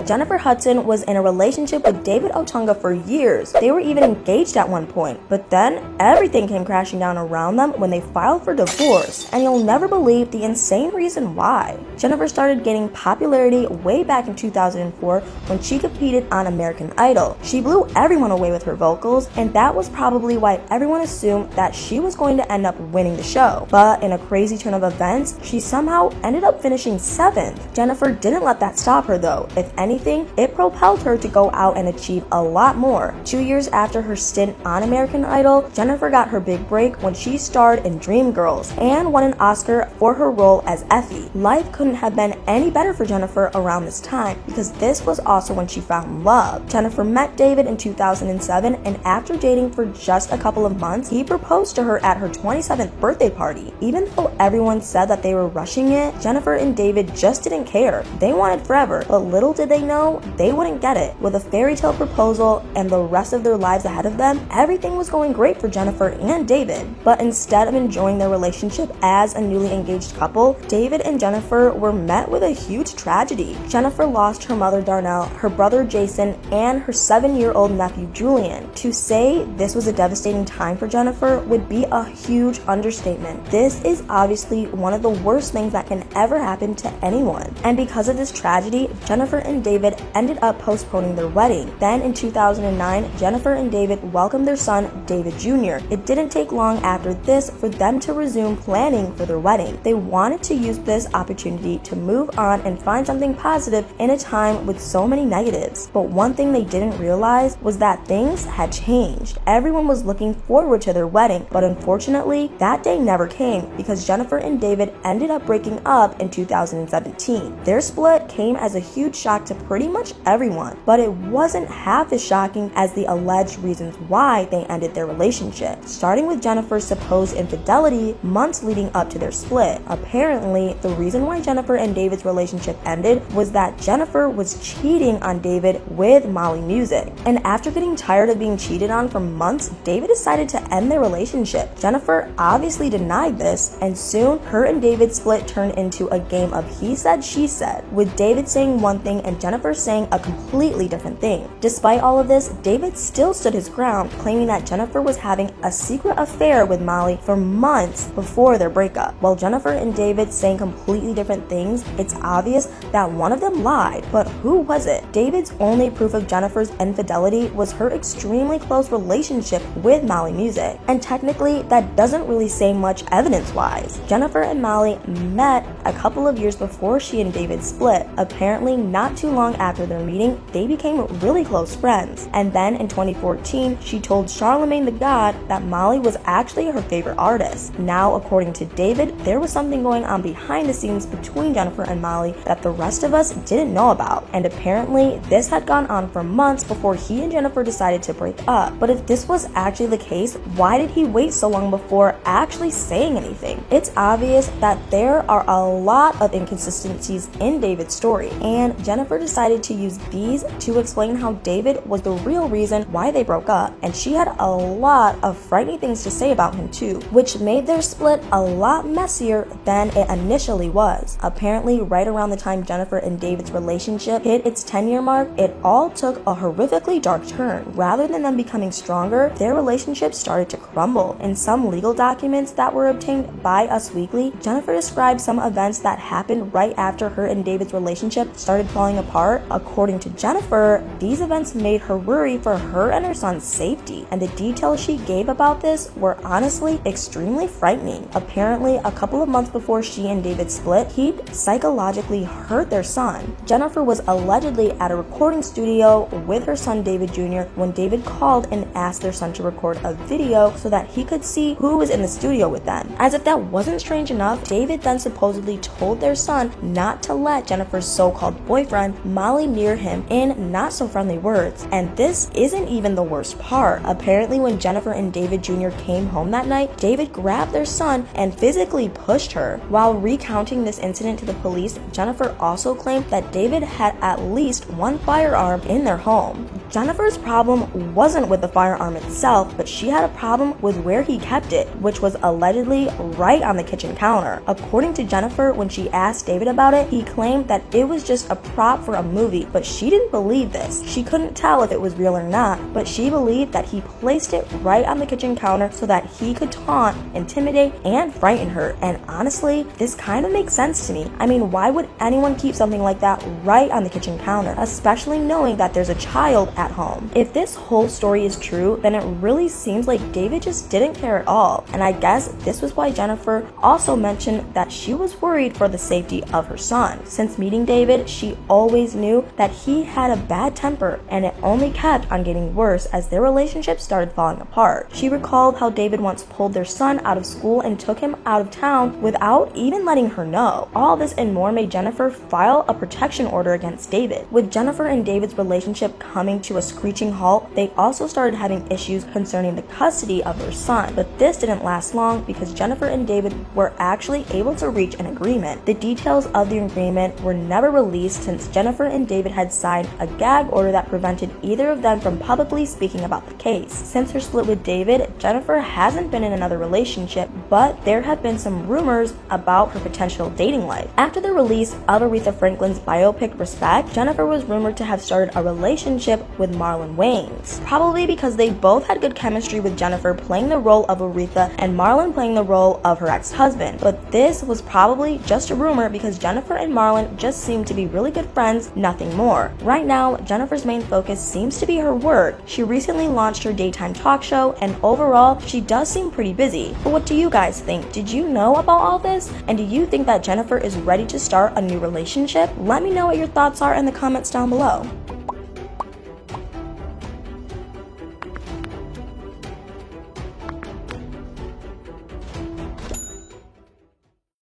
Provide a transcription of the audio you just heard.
But Jennifer Hudson was in a relationship with David Otunga for years. They were even engaged at one point. But then everything came crashing down around them when they filed for divorce. And you'll never believe the insane reason why. Jennifer started gaining popularity way back in 2004 when she competed on American Idol. She blew everyone away with her vocals, and that was probably why everyone assumed that she was going to end up winning the show. But in a crazy turn of events, she somehow ended up finishing 7th. Jennifer didn't let that stop her though. If anything, it propelled her to go out and achieve a lot more. 2 years after her stint on American Idol, Jennifer got her big break when she starred in Dreamgirls and won an Oscar for her role as Effie. Life couldn't have been any better for Jennifer around this time because this was also when she found love. Jennifer met David in 2007, and after dating for just a couple of months, he proposed to her at her 27th birthday party. Even though everyone said that they were rushing it, Jennifer and David just didn't care. They wanted forever, but little did they know they wouldn't get it. With a fairy tale proposal and the rest of their lives ahead of them, everything was going great for Jennifer and David. But instead of enjoying their relationship as a newly engaged couple, David and Jennifer were met with a huge tragedy. Jennifer lost her mother Darnell, her brother Jason, and her 7-year-old nephew Julian. To say this was a devastating time for Jennifer would be a huge understatement. This is obviously one of the worst things that can ever happen to anyone. And because of this tragedy, Jennifer and David ended up postponing their wedding. Then in 2009, Jennifer and David welcomed their son, David Jr. It didn't take long after this for them to resume planning for their wedding. They wanted to use this opportunity to move on and find something positive in a time with so many negatives. But one thing they didn't realize was that things had changed. Everyone was looking forward to their wedding, but unfortunately, that day never came because Jennifer and David ended up breaking up in 2017. Their split came as a huge shock to pretty much everyone, but it wasn't half as shocking as the alleged reasons why they ended their relationship, starting with Jennifer's supposed infidelity months leading up to their split. Apparently, the reason why Jennifer and David's relationship ended was that Jennifer was cheating on David with Molly Music. And after getting tired of being cheated on for months, David decided to end their relationship. Jennifer obviously denied this, and soon her and David's split turned into a game of he said, she said, with David saying one thing and Jennifer saying a completely different thing. Despite all of this, David still stood his ground, claiming that Jennifer was having a secret affair with Molly for months before their breakup. While Jennifer and David saying completely different things, it's obvious that one of them lied. But who was it? David's only proof of Jennifer's infidelity was her extremely close relationship with Molly Music. And technically, that doesn't really say much evidence-wise. Jennifer and Molly met a couple of years before she and David split. Apparently, not too long after their meeting, they became really close friends. And then in 2014, she told Charlemagne the God that Molly was actually her favorite artist. Now, according to David, there was something going on behind the scenes between Jennifer and Molly that the rest of us didn't know about. And apparently, this had gone on for months before he and Jennifer decided to break up. But if this was actually the case, why did he wait so long before actually saying anything? It's obvious that there are a lot of inconsistencies in David's story, and Jennifer decided to use these to explain how David was the real reason why they broke up, and she had a lot of frightening things to say about him too, which made their split a lot messier than it initially was. Apparently, right around the time Jennifer and David's relationship hit its 10-year mark, it all took a horrifically dark turn. Rather than them becoming stronger, their relationship started to crumble. In some legal documents that were obtained by Us Weekly, Jennifer described some events that happened right after her and David's relationship started falling apart. According to Jennifer, these events made her worry for her and her son's safety, and the details she gave about this were honestly extremely frightening. Apparently, a couple of months before she and David split, he'd psychologically hurt their son. Jennifer was allegedly at a recording studio with her son David Jr. when David called and asked their son to record a video so that he could see who was in the studio with them. As if that wasn't strange enough, David then supposedly told their son not to let Jennifer's so-called boyfriend Molly near him in not so friendly words. And this isn't even the worst part. Apparently, when Jennifer and David Jr. came home that night, David grabbed their son and physically pushed her. While recounting this incident to the police, Jennifer also claimed that David had at least one firearm in their home. Jennifer's problem wasn't with the firearm itself, but she had a problem with where he kept it, which was allegedly right on the kitchen counter. According to Jennifer, when she asked David about it, he claimed that it was just a prop for a movie, but she didn't believe this. She couldn't tell if it was real or not, but she believed that he placed it right on the kitchen counter so that he could taunt, intimidate, and frighten her. And honestly, this kind of makes sense to me. I mean, why would anyone keep something like that right on the kitchen counter, especially knowing that there's a child at home? If this whole story is true, then it really seems like David just didn't care at all. And I guess this was why Jennifer also mentioned that she was worried for the safety of her son. Since meeting David, she always knew that he had a bad temper, and it only kept on getting worse as their relationship started falling apart. She recalled how David once pulled their son out of school and took him out of town without even letting her know. All this and more made Jennifer file a protection order against David. With Jennifer and David's relationship coming to a screeching halt, they also started having issues concerning the custody of their son. But this didn't last long because Jennifer and David were actually able to reach an agreement. The details of the agreement were never released since Jennifer and David had signed a gag order that prevented either of them from publicly speaking about the case. Since her split with David, Jennifer hasn't been in another relationship, but there have been some rumors about her potential dating life. After the release of Aretha Franklin's biopic Respect, Jennifer was rumored to have started a relationship with Marlon Wayans, probably because they both had good chemistry, with Jennifer playing the role of Aretha and Marlon playing the role of her ex-husband. But this was probably just a rumor because Jennifer and Marlon just seemed to be really good friends, nothing more. Right now, Jennifer's main focus seems to be her work. She recently launched her daytime talk show, and overall, she does seem pretty busy. But what do you guys think? Did you know about all this? And do you think that Jennifer is ready to start a new relationship? Let me know what your thoughts are in the comments down below.